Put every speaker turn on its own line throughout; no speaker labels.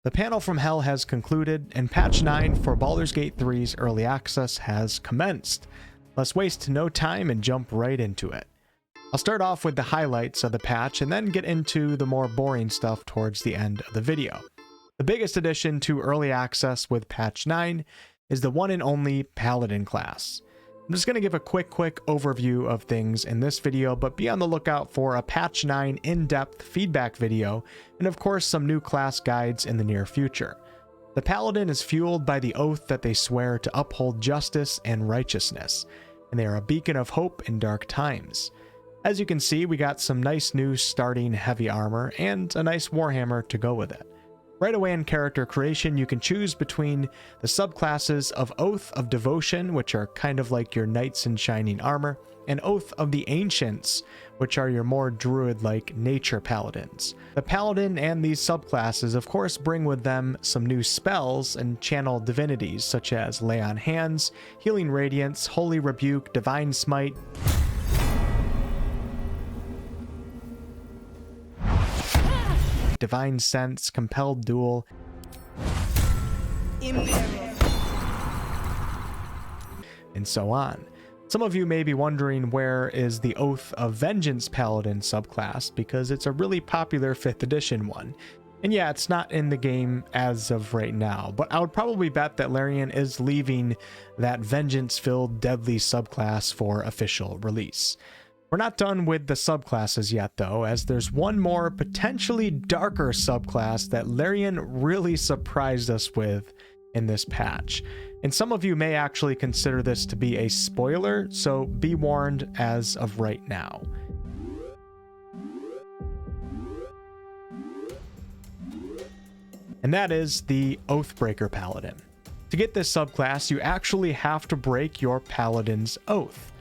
The panel from Hell has concluded, and patch 9 for Baldur's Gate 3's early access has commenced. Let's waste no time and jump right into it. I'll start off with the highlights of the patch and then get into the more boring stuff towards the end of the video. The biggest addition to early access with patch 9 is the one and only Paladin class. I'm just going to give a quick overview of things in this video, but be on the lookout for a patch 9 in-depth feedback video, and of course some new class guides in the near future. The Paladin is fueled by the oath that they swear to uphold justice and righteousness, and they are a beacon of hope in dark times. As you can see, we got some nice new starting heavy armor and a nice warhammer to go with it. Right away in character creation, you can choose between the subclasses of Oath of Devotion, which are kind of like your knights in shining armor, and Oath of the Ancients, which are your more druid-like nature paladins. The paladin and these subclasses of course bring with them some new spells and channel divinities such as Lay on Hands, Healing Radiance, Holy Rebuke, Divine Smite, Divine Sense, Compelled Duel, and so on. Some of you may be wondering where is the Oath of Vengeance Paladin subclass, because it's a really popular 5th edition one. And yeah, it's not in the game as of right now, but I would probably bet that Larian is leaving that vengeance-filled deadly subclass for official release. We're not done with the subclasses yet though, as there's one more potentially darker subclass that Larian really surprised us with in this patch. And some of you may actually consider this to be a spoiler, so be warned as of right now. And that is the Oathbreaker Paladin. To get this subclass, you actually have to break your Paladin's Oath.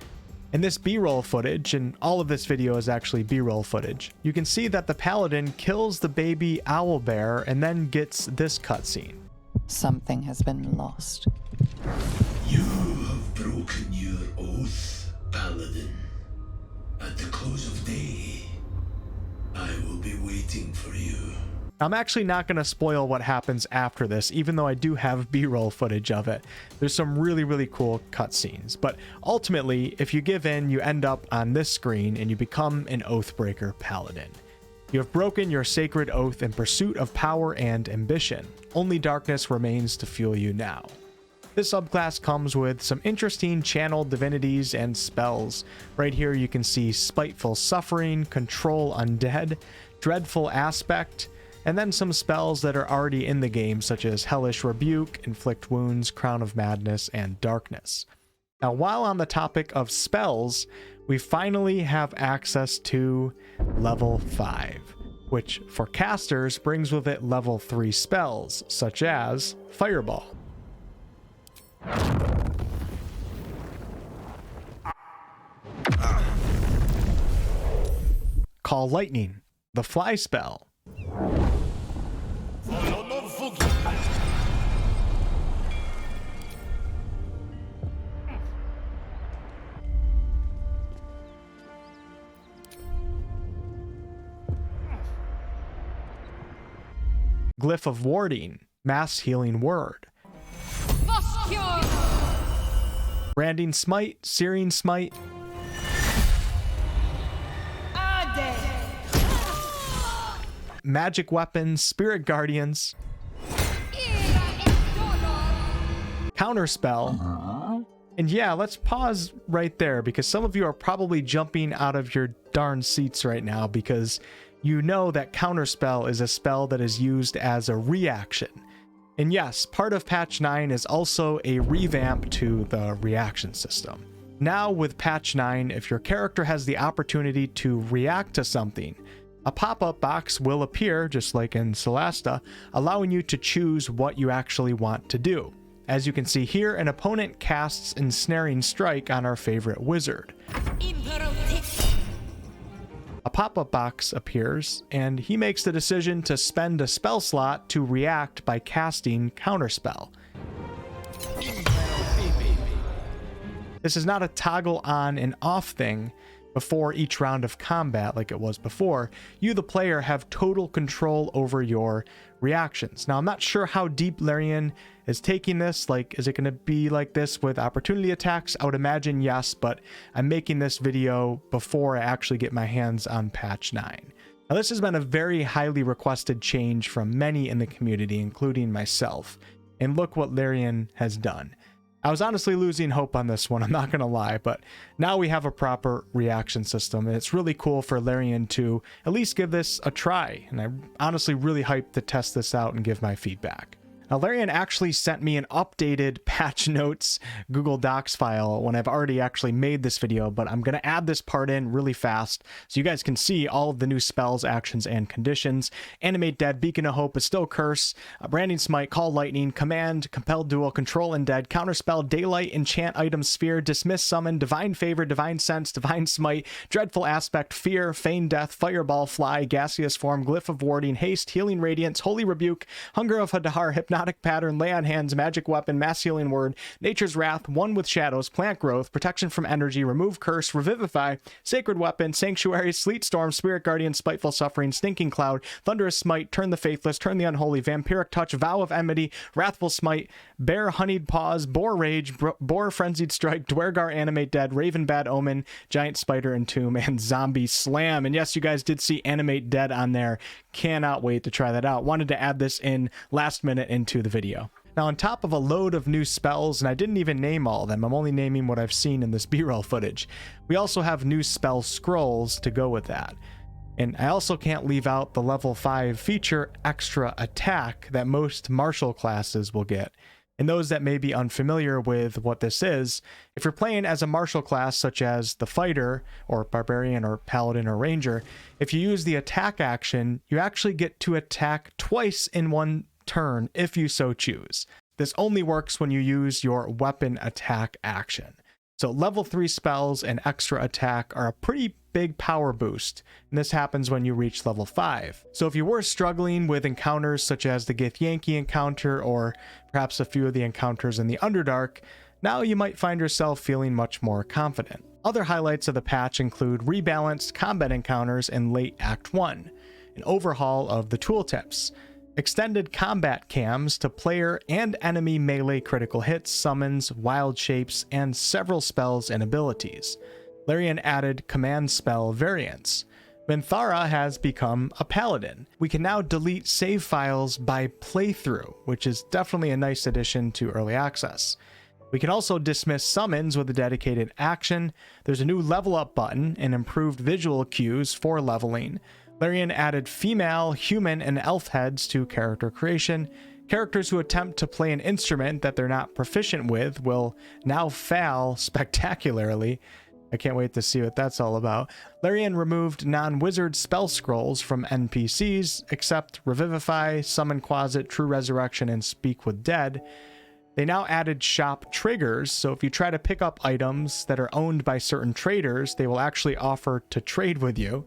In this B-roll footage, and all of this video is actually B-roll footage, you can see that the Paladin kills the baby owlbear and then gets this cutscene.
Something has been lost.
You have broken your oath, Paladin. At the close of day, I will be waiting for you.
I'm actually not going to spoil what happens after this, even though I do have B-roll footage of it. There's some really cool cutscenes, but ultimately, if you give in, you end up on this screen and you become an Oathbreaker Paladin. You have broken your sacred oath in pursuit of power and ambition. Only darkness remains to fuel you now. This subclass comes with some interesting channel divinities and spells. Right here you can see Spiteful Suffering, Control Undead, Dreadful Aspect, and then some spells that are already in the game such as Hellish Rebuke, Inflict Wounds, Crown of Madness, and Darkness. Now while on the topic of spells, we finally have access to level 5, which for casters brings with it level 3 spells such as Fireball, Call Lightning, the Fly spell, Glyph of Warding, Mass Healing Word, Branding Smite, Searing Smite, Magic Weapons, Spirit Guardians, Counterspell. And yeah, let's pause right there because some of you are probably jumping out of your darn seats right now because you know that Counterspell is a spell that is used as a reaction. And yes, part of patch 9 is also a revamp to the reaction system. Now with patch 9, if your character has the opportunity to react to something, a pop-up box will appear, just like in Celesta, allowing you to choose what you actually want to do. As you can see here, an opponent casts Ensnaring Strike on our favorite wizard. A pop-up box appears, and he makes the decision to spend a spell slot to react by casting Counterspell. This is not a toggle on and off thing. before each round of combat like it was before, you, the player, have total control over your reactions. Now, I'm not sure how deep Larian is taking this. Like, is it going to be like this with opportunity attacks? I would imagine yes, but I'm making this video before I actually get my hands on patch 9. Now, this has been a very highly requested change from many in the community, including myself. And look what Larian has done. I was honestly losing hope on this one, I'm not going to lie, but now we have a proper reaction system, and it's really cool for Larian to at least give this a try, and I'm honestly really hyped to test this out and give my feedback. Now, Larian actually sent me an updated patch notes Google Docs file when I've already actually made this video, but I'm going to add this part in really fast so you guys can see all of the new spells, actions, and conditions. Animate Dead, Beacon of Hope, Bestow Curse, Branding Smite, Call Lightning, Command, Compel Duel, Control Undead, Counterspell, Daylight, Enchant Item Sphere, Dismiss Summon, Divine Favor, Divine Sense, Divine Smite, Dreadful Aspect, Fear, Feign Death, Fireball, Fly, Gaseous Form, Glyph of Warding, Haste, Healing Radiance, Holy Rebuke, Hunger of Hadar, Hypnotic Pattern, Lay on Hands, Magic Weapon, Mass Healing Word, Nature's Wrath, One with Shadows, Plant Growth, Protection from Energy, Remove Curse, Revivify, Sacred Weapon, Sanctuary, Sleet Storm, Spirit Guardian, Spiteful Suffering, Stinking Cloud, Thunderous Smite, Turn the Faithless, Turn the Unholy, Vampiric Touch, Vow of Enmity, Wrathful Smite, Bear Honeyed Paws, Boar Rage, Boar Frenzied Strike, Dwergar Animate Dead, Raven Bad Omen, Giant Spider Entomb, and Zombie Slam. And yes, you guys did see Animate Dead on there. Cannot wait to try that out. Wanted to add this in last minute into the video. Now, on top of a load of new spells, and I didn't even name all of them, I'm only naming what I've seen in this B-roll footage, we also have new spell scrolls to go with that. And I also can't leave out the level 5 feature, Extra Attack, that most martial classes will get. And those that may be unfamiliar with what this is, if you're playing as a martial class such as the fighter or barbarian or paladin or ranger, if you use the attack action, you actually get to attack twice in one turn if you so choose. This only works when you use your weapon attack action. So level 3 spells and extra attack are a pretty big power boost, and this happens when you reach level 5. So if you were struggling with encounters such as the Githyanki encounter or perhaps a few of the encounters in the Underdark, now you might find yourself feeling much more confident. Other highlights of the patch include rebalanced combat encounters in late Act 1, an overhaul of the tooltips, extended combat cams to player and enemy melee critical hits, summons, wild shapes, and several spells and abilities. Larian added command spell variants. Minthara has become a paladin. We can now delete save files by playthrough, which is definitely a nice addition to early access. We can also dismiss summons with a dedicated action. There's a new level up button and improved visual cues for leveling. Larian added female, human, and elf heads to character creation. Characters who attempt to play an instrument that they're not proficient with will now fail spectacularly. I can't wait to see what that's all about. Larian removed non-wizard spell scrolls from NPCs, except Revivify, Summon Quasit, True Resurrection, and Speak with Dead. They now added shop triggers, so if you try to pick up items that are owned by certain traders, they will actually offer to trade with you.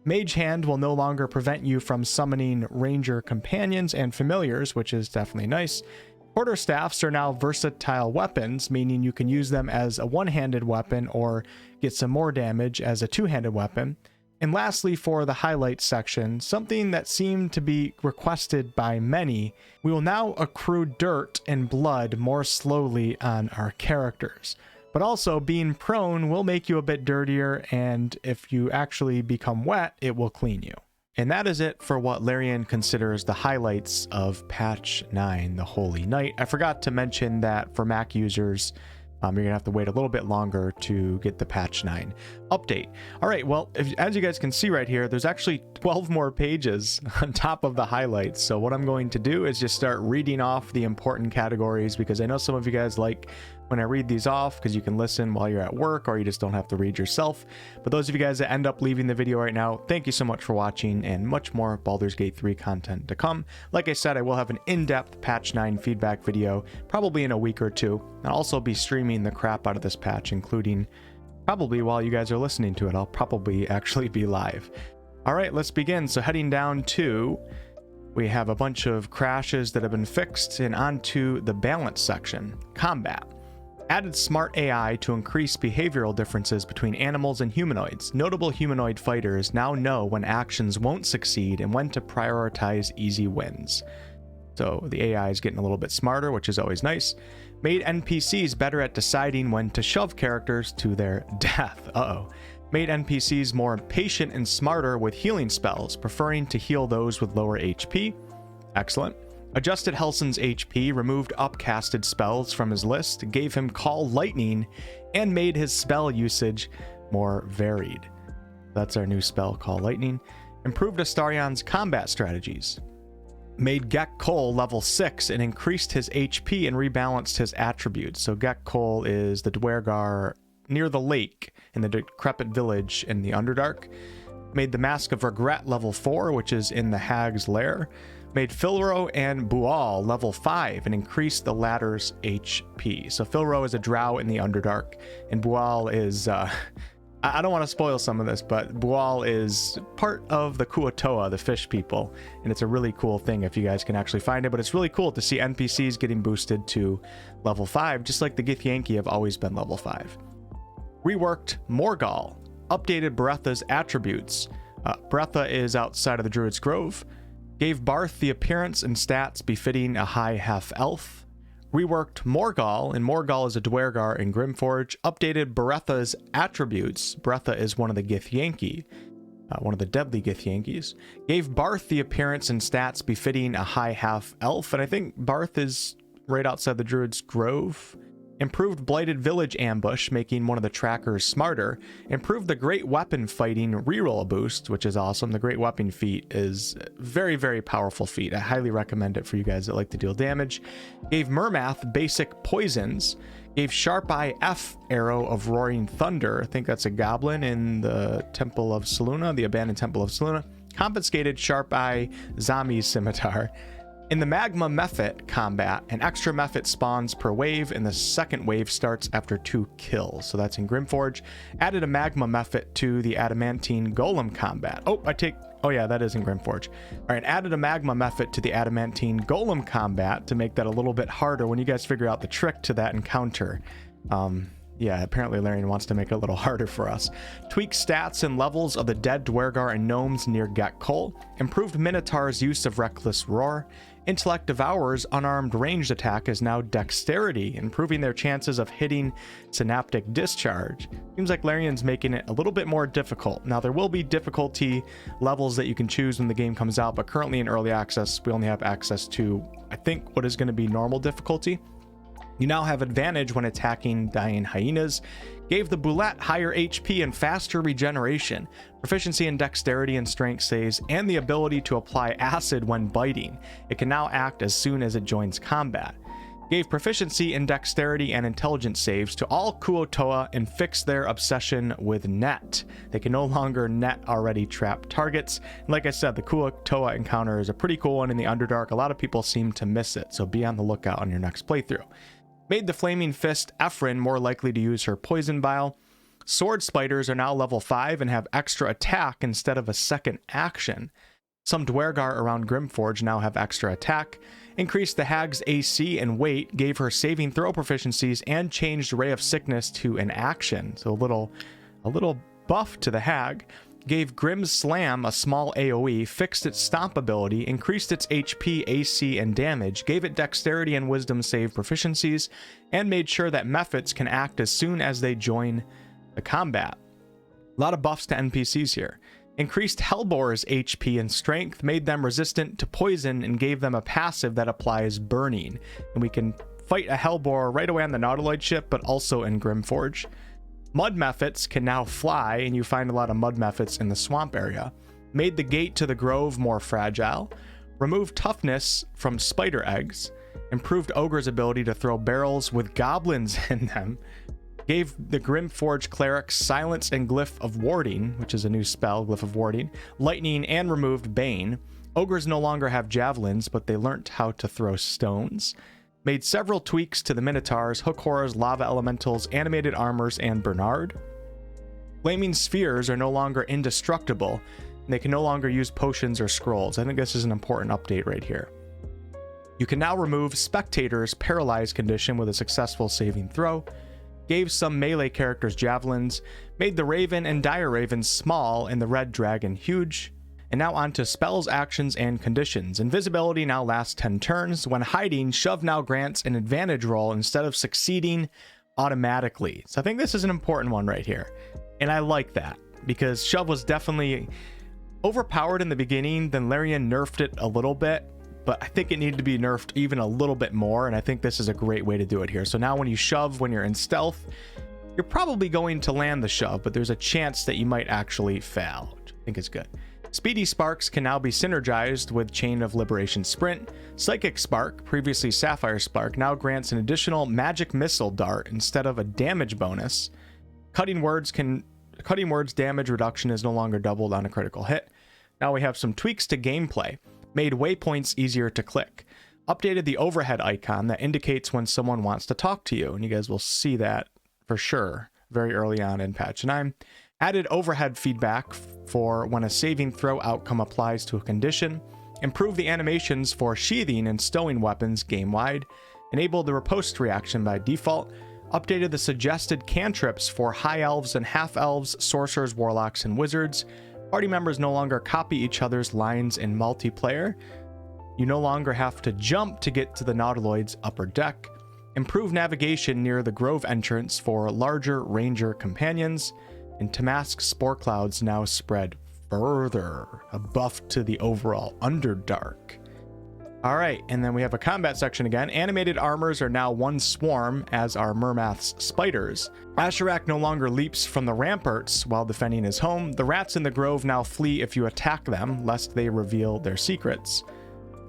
Mage Hand will no longer prevent you from summoning ranger companions and familiars, which is definitely nice. Quarterstaffs are now versatile weapons, meaning you can use them as a one-handed weapon or get some more damage as a two-handed weapon. And lastly, for the highlights section, something that seemed to be requested by many, we will now accrue dirt and blood more slowly on our characters. But also, being prone will make you a bit dirtier, and if you actually become wet, it will clean you. And that is it for what Larian considers the highlights of Patch 9, the Holy Night. I forgot to mention that for Mac users, you're going to have to wait a little bit longer to get the Patch 9 update. All right, well, as you guys can see right here, there's actually 12 more pages on top of the highlights. So what I'm going to do is just start reading off the important categories, because I know some of you guys like when I read these off because you can listen while you're at work or you just don't have to read yourself. But those of you guys that end up leaving the video right now, thank you so much for watching, and much more Baldur's Gate 3 content to come. Like I said, I will have an in-depth Patch 9 feedback video probably in a week or two. I'll also be streaming the crap out of this patch, including probably while you guys are listening to it. I'll probably actually be live. All right, let's begin. So heading down to, we have a bunch of crashes that have been fixed, and onto the balance section. Combat. Added smart AI to increase behavioral differences between animals and humanoids. Notable humanoid fighters now know when actions won't succeed and when to prioritize easy wins. So the AI is getting a little bit smarter, which is always nice. Made NPCs better at deciding when to shove characters to their death. Made NPCs more patient and smarter with healing spells, preferring to heal those with lower HP. Excellent. Adjusted Helson's HP, removed upcasted spells from his list, gave him Call Lightning, and made his spell usage more varied. That's our new spell, Call Lightning. Improved Astarion's combat strategies. Made Gek Cole level 6 and increased his HP and rebalanced his attributes. So Gek Cole is the Dwergar near the lake in the decrepit village in the Underdark. Made the Mask of Regret level 4, which is in the Hag's Lair. Made Filro and Bual level 5 and increased the latter's HP. So Filro is a drow in the Underdark, and Bual is, I don't want to spoil some of this, but Bual is part of the Kuo-toa, the fish people, and it's a really cool thing if you guys can actually find it, but it's really cool to see NPCs getting boosted to level 5, just like the Githyanki have always been level 5. Reworked Morgal, updated Beretha's attributes. Beretha is outside of the Druid's Grove. Gave Barth the appearance and stats befitting a high half-elf. Reworked Morgal, and Morgal is a Dwergar in Grimforge. Updated Beretha's attributes. Beretha is one of the Githyanki, one of the deadly Githyankis. Gave Barth the appearance and stats befitting a high half-elf, and I think Barth is right outside the Druid's Grove. Improved Blighted Village ambush, making one of the trackers smarter. Improved the Great Weapon fighting reroll boost, which is awesome. The Great Weapon feat is very, very powerful feat. I highly recommend it for you guys that like to deal damage. Gave Murmath basic poisons. Gave Sharp Eye F Arrow of Roaring Thunder. I think that's a goblin in the Temple of Selûne, the abandoned Temple of Selûne. Confiscated Sharp Eye Zami's Scimitar. In the Magma Mephit combat, an extra Mephit spawns per wave, and the second wave starts after 2 kills. So that's in Grimforge. Added a Magma Mephit to the Adamantine Golem combat. Oh yeah, that is in Grimforge. All right, added a Magma Mephit to the Adamantine Golem combat to make that a little bit harder when you guys figure out the trick to that encounter. Yeah, apparently Larian wants to make it a little harder for us. Tweak stats and levels of the dead Dwergar and gnomes near Gek Cole. Improved Minotaur's use of Reckless Roar. Intellect Devourer's unarmed ranged attack is now Dexterity, improving their chances of hitting Synaptic Discharge. Seems like Larian's making it a little bit more difficult. Now, there will be difficulty levels that you can choose when the game comes out, but currently in early access, we only have access to, I think, what is going to be normal difficulty. You now have advantage when attacking dying hyenas. Gave the Boulette higher HP and faster regeneration, proficiency in dexterity and strength saves, and the ability to apply acid when biting. It can now act as soon as it joins combat. Gave proficiency in dexterity and intelligence saves to all Kuo-toa and fixed their obsession with net. They can no longer net already trapped targets. And like I said, the Kuo-toa encounter is a pretty cool one in the Underdark. A lot of people seem to miss it, so be on the lookout on your next playthrough. Made the Flaming Fist Ephrin more likely to use her Poison Vial. Sword Spiders are now level 5 and have extra attack instead of a second action. Some Dwergar around Grimforge now have extra attack. Increased the Hag's AC and weight, gave her saving throw proficiencies, and changed Ray of Sickness to an action. So a little buff to the Hag. Gave Grim's Slam a small AoE, fixed its Stomp ability, increased its HP, AC, and damage, gave it Dexterity and Wisdom save proficiencies, and made sure that Mephits can act as soon as they join the combat. A lot of buffs to NPCs here. Increased Hellbore's HP and strength, made them resistant to poison, and gave them a passive that applies burning. And we can fight a Hellbore right away on the Nautiloid ship, but also in Grimforge. Mud Mephits can now fly, and you find a lot of Mud Mephits in the swamp area. Made the gate to the grove more fragile. Removed toughness from spider eggs. Improved Ogre's ability to throw barrels with goblins in them. Gave the Grimforge clerics Silence and Glyph of Warding, which is a new spell, Glyph of Warding. Lightning, and removed Bane. Ogres no longer have javelins, but they learnt how to throw stones. Made several tweaks to the Minotaurs, Hook Horrors, Lava Elementals, Animated Armors, and Bernard. Flaming Spheres are no longer indestructible, and they can no longer use potions or scrolls. I think this is an important update right here. You can now remove Spectator's paralyzed condition with a successful saving throw, gave some melee characters javelins, made the Raven and Dire Raven small and the Red Dragon huge. And now on to spells, actions, and conditions. Invisibility now lasts 10 turns. When hiding, Shove now grants an advantage roll instead of succeeding automatically. So I think this is an important one right here. And I like that because Shove was definitely overpowered in the beginning. Then Larian nerfed it a little bit, but I think it needed to be nerfed even a little bit more. And I think this is a great way to do it here. So now when you shove, when you're in stealth, you're probably going to land the shove, but there's a chance that you might actually fail, which I think is good. Speedy Sparks can now be synergized with Chain of Liberation Sprint. Psychic Spark, previously Sapphire Spark, now grants an additional magic missile dart instead of a damage bonus. Cutting Words damage reduction is no longer doubled on a critical hit. Now we have some tweaks to gameplay. Made waypoints easier to click. Updated the overhead icon that indicates when someone wants to talk to you, and you guys will see that for sure very early on in patch 9. Added overhead feedback for when a saving throw outcome applies to a condition. Improved the animations for sheathing and stowing weapons game-wide. Enabled the riposte reaction by default. Updated the suggested cantrips for high elves and half elves, sorcerers, warlocks, and wizards. Party members no longer copy each other's lines in multiplayer. You no longer have to jump to get to the Nautiloid's upper deck. Improved navigation near the Grove entrance for larger ranger companions. And Tamask spore clouds now spread further, a buff to the overall Underdark. All right, and then we have a combat section again. Animated armors are now one swarm, as are Murmath's spiders. Asherak no longer leaps from the ramparts while defending his home. The rats in the grove now flee if you attack them, lest they reveal their secrets.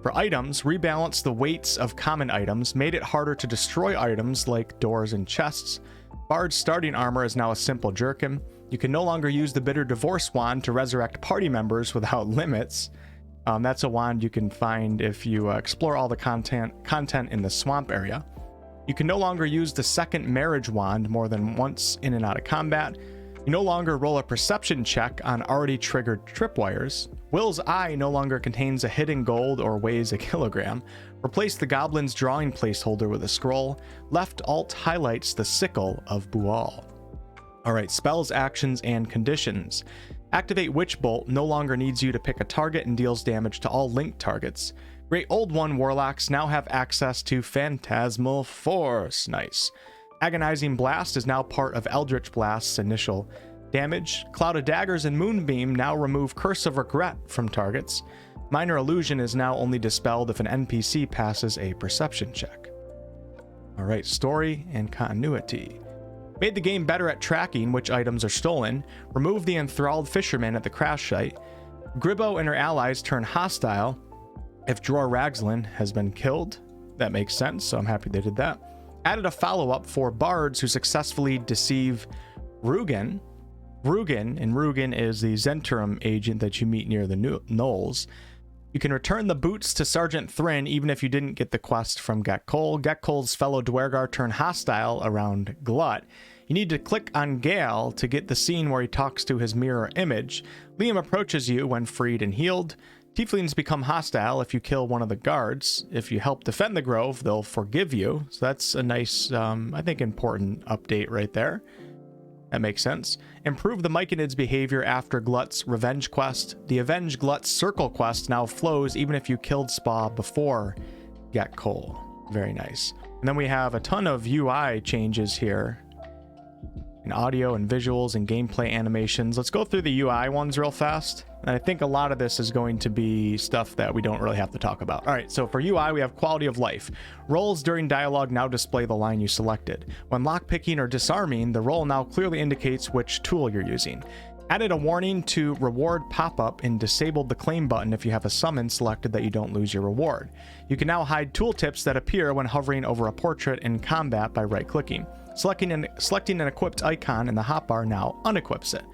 For items, rebalance the weights of common items, made it harder to destroy items like doors and chests. Bard's starting armor is now a simple jerkin. You can no longer use the Bitter Divorce wand to resurrect party members without limits. That's a wand you can find if you explore all the content in the swamp area. You can no longer use the second marriage wand more than once in and out of combat. You no longer roll a perception check on already triggered tripwires. Will's Eye no longer contains a hidden gold or weighs a kilogram. Replace the goblin's drawing placeholder with a scroll. Left alt highlights the sickle of Bual. Alright, spells, actions, and conditions. Activate Witch Bolt no longer needs you to pick a target and deals damage to all linked targets. Great Old One warlocks now have access to Phantasmal Force. Nice. Agonizing Blast is now part of Eldritch Blast's initial damage. Cloud of Daggers and Moonbeam now remove Curse of Regret from targets. Minor Illusion is now only dispelled if an NPC passes a perception check. Alright, story and continuity. Made the game better at tracking which items are stolen. Removed the enthralled fisherman at the crash site. Gribbo and her allies turn hostile if Dror Ragzlin has been killed. That makes sense, so I'm happy they did that. Added a follow-up for bards who successfully deceive Rugen. Rugen is the Zentrum agent that you meet near the Knolls. You can return the boots to Sergeant Thrin even if you didn't get the quest from Gek'Kol. Gek'Kol's fellow Dwergar turn hostile around Glut. You need to click on Gale to get the scene where he talks to his mirror image. Liam approaches you when freed and healed. Tieflings become hostile if you kill one of the guards. If you help defend the grove, they'll forgive you. So that's a nice, I think, important update right there. That makes sense. Improve the Myconid's behavior after Glut's revenge quest. The Avenge Glut's circle quest now flows even if you killed Spa before Gek'Kol. Very nice. And then we have a ton of UI changes here. In audio and visuals and gameplay animations. Let's go through the UI ones real fast. And I think a lot of this is going to be stuff that we don't really have to talk about. All right, so for UI, we have quality of life. Roles during dialogue now display the line you selected. When lockpicking or disarming, the role now clearly indicates which tool you're using. Added a warning to reward pop-up and disabled the claim button if you have a summon selected that you don't lose your reward. You can now hide tooltips that appear when hovering over a portrait in combat by right-clicking. Selecting an equipped icon in the hotbar now unequips it.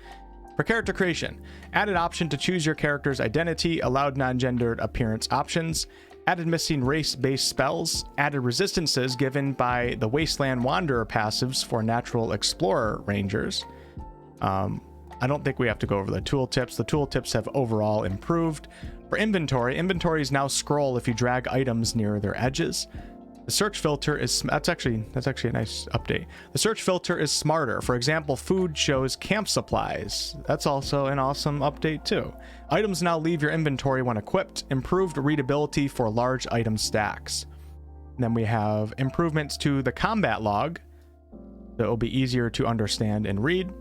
For character creation, added option to choose your character's identity, allowed non-gendered appearance options, added missing race-based spells, added resistances given by the Wasteland Wanderer passives for Natural Explorer Rangers. I don't think we have to go over the tooltips. The tooltips have overall improved. For inventory, inventories now scroll if you drag items near their edges. The search filter is, that's actually a nice update. The search filter is smarter. For example, food shows camp supplies. That's also an awesome update too. Items now leave your inventory when equipped. Improved readability for large item stacks. And then we have improvements to the combat log. That will be easier to understand and read.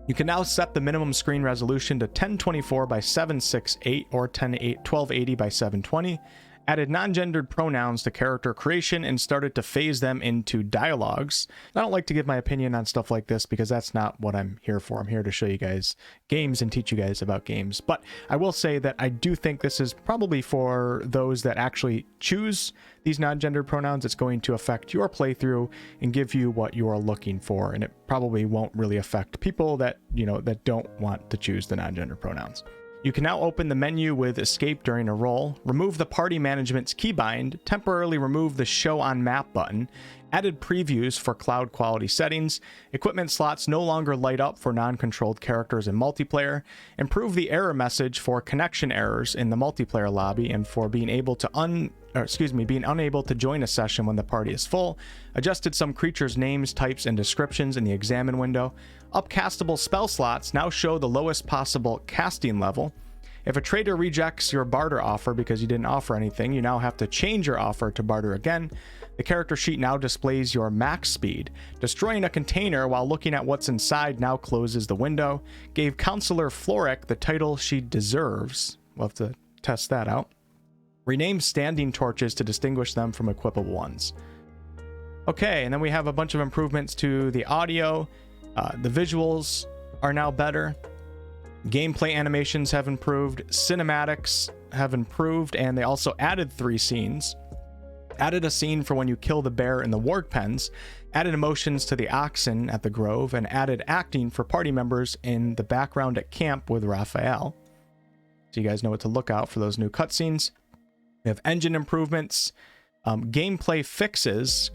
You can now set the minimum screen resolution to 1024 by 768 or 1280 by 720. Added non-gendered pronouns to character creation and started to phase them into dialogues. I don't like to give my opinion on stuff like this because that's not what I'm here for. I'm here to show you guys games and teach you guys about games. But I will say that I do think this is probably for those that actually choose these non-gendered pronouns. It's going to affect your playthrough and give you what you are looking for. And it probably won't really affect people that, you know, that don't want to choose the non-gendered pronouns. You can now open the menu with escape during a roll, remove the party management's keybind, temporarily remove the show on map button, added previews for cloud quality settings, equipment slots no longer light up for non-controlled characters in multiplayer, improve the error message for connection errors in the multiplayer lobby and for being able to being unable to join a session when the party is full, adjusted some creatures' names, types, and descriptions in the examine window. Upcastable spell slots now show the lowest possible casting level. If a trader rejects your barter offer because you didn't offer anything, you now have to change your offer to barter again. The character sheet now displays your max speed. Destroying a container while looking at what's inside now closes the window. Gave Counselor Floric the title she deserves. We'll have to test that out. Renamed standing torches to distinguish them from equipable ones. Okay, and then we have a bunch of improvements to the audio. The visuals are now better. Gameplay animations have improved. Cinematics have improved, and they also added 3 scenes. Added a scene for when you kill the bear in the warg pens. Added emotions to the oxen at the grove, and added acting for party members in the background at camp with Raphael. So you guys know what to look out for those new cutscenes. We have engine improvements, gameplay fixes.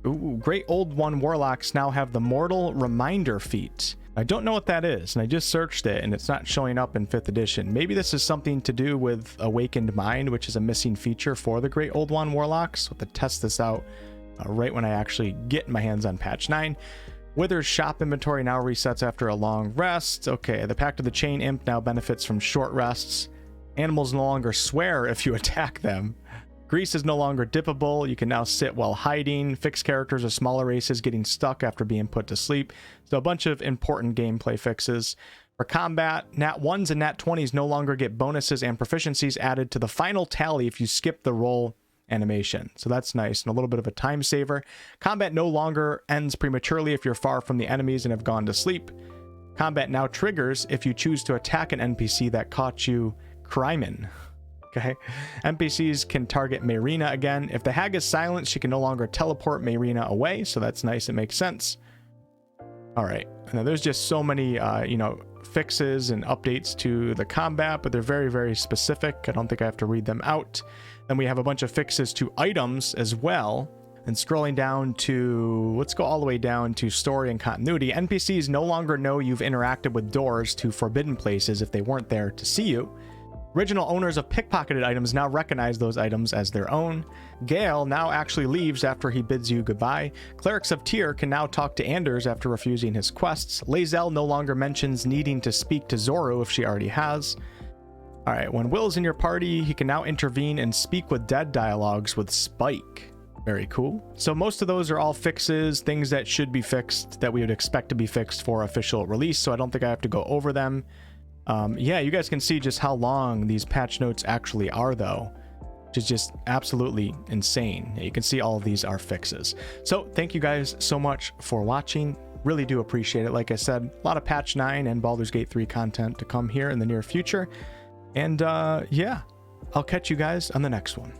Ooh, Great Old One Warlocks now have the Mortal Reminder feat. I don't know what that is, and I just searched it, and it's not showing up in 5th edition. Maybe this is something to do with Awakened Mind, which is a missing feature for the Great Old One Warlocks. So I have to test this out right when I actually get my hands on patch 9. Wither's shop inventory now resets after a long rest. Okay, the Pact of the Chain Imp now benefits from short rests. Animals no longer swear if you attack them. Grease is no longer dippable. You can now sit while hiding. Fixed characters or smaller races getting stuck after being put to sleep. So a bunch of important gameplay fixes. For combat, Nat 1s and Nat 20s no longer get bonuses and proficiencies added to the final tally if you skip the roll animation. So that's nice and a little bit of a time saver. Combat no longer ends prematurely if you're far from the enemies and have gone to sleep. Combat now triggers if you choose to attack an NPC that caught you cryming. Okay. NPCs can target Mayrina again. If the hag is silent, she can no longer teleport Mayrina away. So that's nice. It makes sense. All right. Now there's just so many, fixes and updates to the combat, but they're very, very specific. I don't think I have to read them out. Then we have a bunch of fixes to items as well. And scrolling down to, let's go all the way down to story and continuity. NPCs no longer know you've interacted with doors to forbidden places if they weren't there to see you. Original owners of pickpocketed items now recognize those items as their own. Gale now actually leaves after he bids you goodbye. Clerics of Tyr can now talk to Anders after refusing his quests. Lae'zel no longer mentions needing to speak to Zoru if she already has. Alright, when Will's in your party, he can now intervene and speak with dead dialogues with Spike. Very cool. So most of those are all fixes, things that should be fixed, that we would expect to be fixed for official release, so I don't think I have to go over them. Yeah, you guys can see just how long these patch notes actually are, though, which is just absolutely insane. You can see all of these are fixes. So thank you guys so much for watching. Really do appreciate it. Like I said, a lot of patch 9 and Baldur's Gate 3 content to come here in the near future. And yeah, I'll catch you guys on the next one.